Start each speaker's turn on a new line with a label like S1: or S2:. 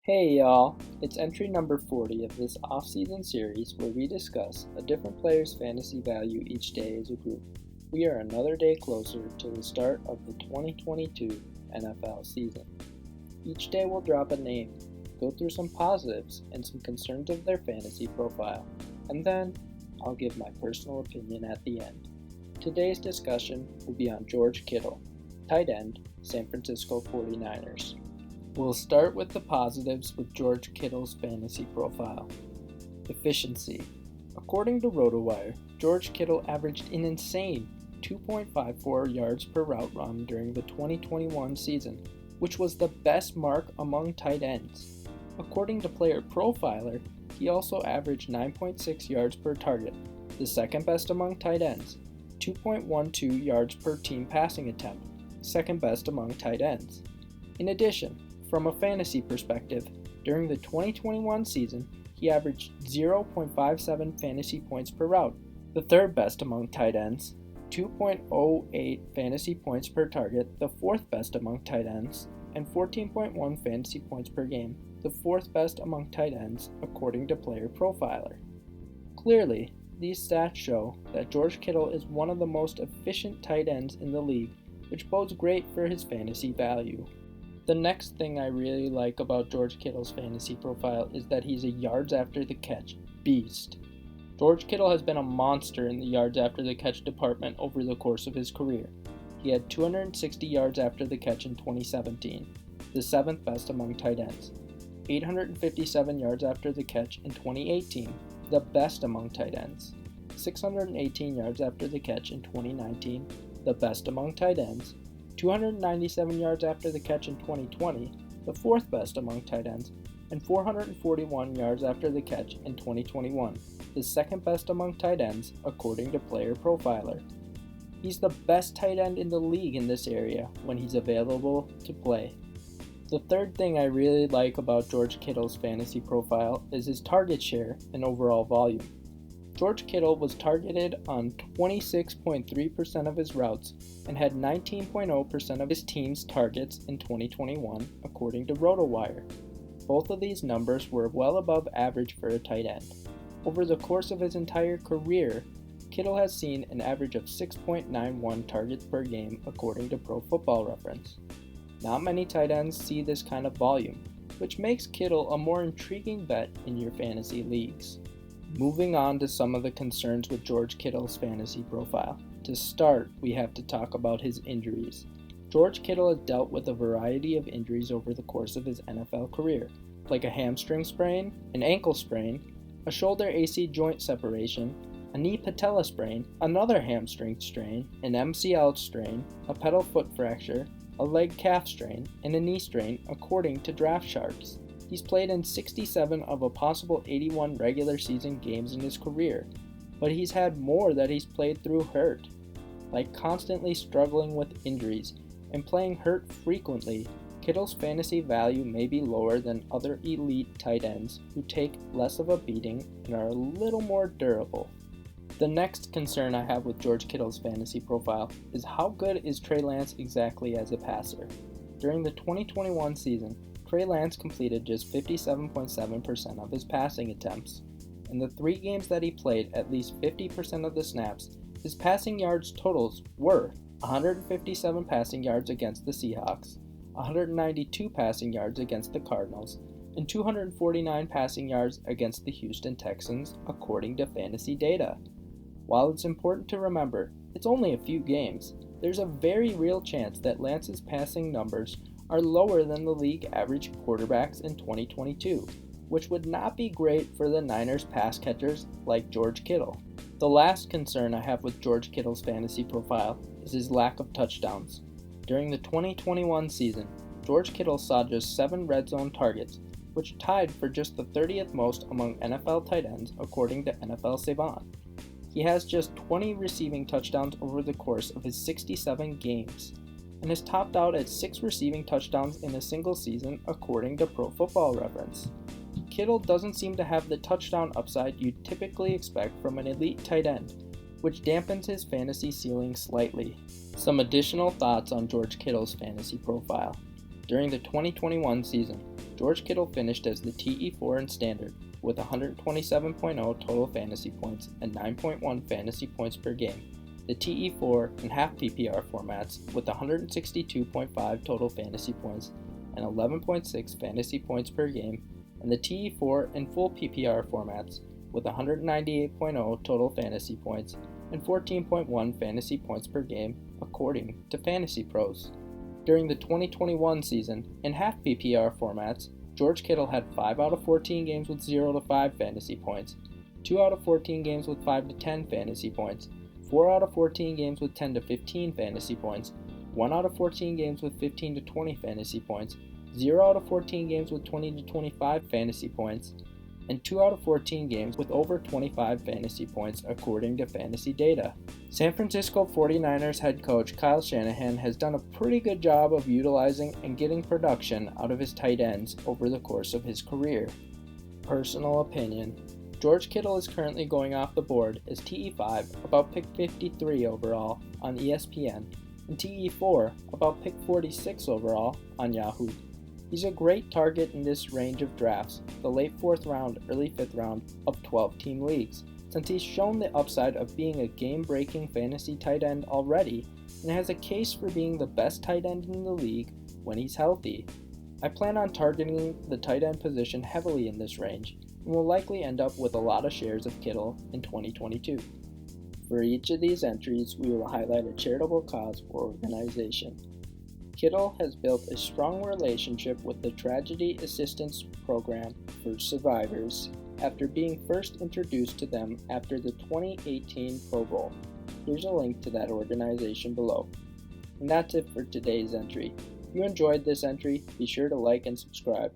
S1: Hey y'all, it's entry number 40 of this off-season series where we discuss a different player's fantasy value each day as a group. We are another day closer to the start of the 2022 NFL season. Each day we'll drop a name, go through some positives and some concerns of their fantasy profile, and then I'll give my personal opinion at the end. Today's discussion will be on George Kittle, tight end, San Francisco 49ers. We'll start with the positives with George Kittle's fantasy profile. Efficiency. According to RotoWire, George Kittle averaged an insane 2.54 yards per route run during the 2021 season, which was the best mark among tight ends. According to Player Profiler, he also averaged 9.6 yards per target, the second best among tight ends, 2.12 yards per team passing attempt, second best among tight ends. In addition, from a fantasy perspective, during the 2021 season, he averaged 0.57 fantasy points per route, the third best among tight ends, 2.08 fantasy points per target, the fourth best among tight ends, and 14.1 fantasy points per game, the fourth best among tight ends, according to Player Profiler. Clearly, these stats show that George Kittle is one of the most efficient tight ends in the league, which bodes great for his fantasy value. The next thing I really like about George Kittle's fantasy profile is that he's a yards after the catch beast. George Kittle has been a monster in the yards after the catch department over the course of his career. He had 260 yards after the catch in 2017, the seventh best among tight ends, 857 yards after the catch in 2018, the best among tight ends, 618 yards after the catch in 2019, the best among tight ends, 297 yards after the catch in 2020, the fourth best among tight ends, and 441 yards after the catch in 2021, the second best among tight ends according to Player Profiler. He's the best tight end in the league in this area when he's available to play. The third thing I really like about George Kittle's fantasy profile is his target share and overall volume. George Kittle was targeted on 26.3% of his routes and had 19.0% of his team's targets in 2021, according to RotoWire. Both of these numbers were well above average for a tight end. Over the course of his entire career, Kittle has seen an average of 6.91 targets per game, according to Pro Football Reference. Not many tight ends see this kind of volume, which makes Kittle a more intriguing bet in your fantasy leagues. Moving on to some of the concerns with George Kittle's fantasy profile. To start, we have to talk about his injuries. George Kittle has dealt with a variety of injuries over the course of his NFL career, like a hamstring sprain, an ankle sprain, a shoulder AC joint separation, a knee patella sprain, another hamstring strain, an MCL strain, a pedal foot fracture, a leg calf strain, and a knee strain, according to Draft Sharks. He's played in 67 of a possible 81 regular season games in his career, but he's had more that he's played through hurt. Like constantly struggling with injuries and playing hurt frequently, Kittle's fantasy value may be lower than other elite tight ends who take less of a beating and are a little more durable. The next concern I have with George Kittle's fantasy profile is how good is Trey Lance exactly as a passer. During the 2021 season, Trey Lance completed just 57.7% of his passing attempts. In the 3 games that he played at least 50% of the snaps, his passing yards totals were 157 passing yards against the Seahawks, 192 passing yards against the Cardinals, and 249 passing yards against the Houston Texans, according to fantasy data. While it's important to remember, it's only a few games, there's a very real chance that Lance's passing numbers are lower than the league average quarterbacks in 2022, which would not be great for the Niners pass catchers like George Kittle. The last concern I have with George Kittle's fantasy profile is his lack of touchdowns. During the 2021 season, George Kittle saw just 7 red zone targets, which tied for just the 30th most among NFL tight ends according to NFL Savant. He has just 20 receiving touchdowns over the course of his 67 games, and has topped out at 6 receiving touchdowns in a single season according to Pro Football Reference. Kittle doesn't seem to have the touchdown upside you'd typically expect from an elite tight end, which dampens his fantasy ceiling slightly. Some additional thoughts on George Kittle's fantasy profile. During the 2021 season, George Kittle finished as the TE4 in Standard with 127.0 total fantasy points and 9.1 fantasy points per game. The TE4 in half PPR formats with 162.5 total fantasy points and 11.6 fantasy points per game, and the TE4 in full PPR formats with 198.0 total fantasy points and 14.1 fantasy points per game, according to Fantasy Pros. During the 2021 season, in half PPR formats, George Kittle had 5 out of 14 games with 0 to 5 fantasy points, 2 out of 14 games with 5 to 10 fantasy points, 4 out of 14 games with 10 to 15 fantasy points, 1 out of 14 games with 15 to 20 fantasy points, 0 out of 14 games with 20 to 25 fantasy points, and 2 out of 14 games with over 25 fantasy points, according to Fantasy Data. San Francisco 49ers head coach Kyle Shanahan has done a pretty good job of utilizing and getting production out of his tight ends over the course of his career. Personal opinion: George Kittle is currently going off the board as TE5, about pick 53 overall on ESPN, and TE4, about pick 46 overall on Yahoo. He's a great target in this range of drafts, the late 4th round, early 5th round of 12-team leagues, since he's shown the upside of being a game-breaking fantasy tight end already and has a case for being the best tight end in the league when he's healthy. I plan on targeting the tight end position heavily in this range and will likely end up with a lot of shares of Kittle in 2022. For each of these entries, we will highlight a charitable cause or organization. Kittle has built a strong relationship with the Tragedy Assistance Program for Survivors after being first introduced to them after the 2018 Pro Bowl. Here's a link to that organization below. And that's it for today's entry. If you enjoyed this entry, be sure to like and subscribe.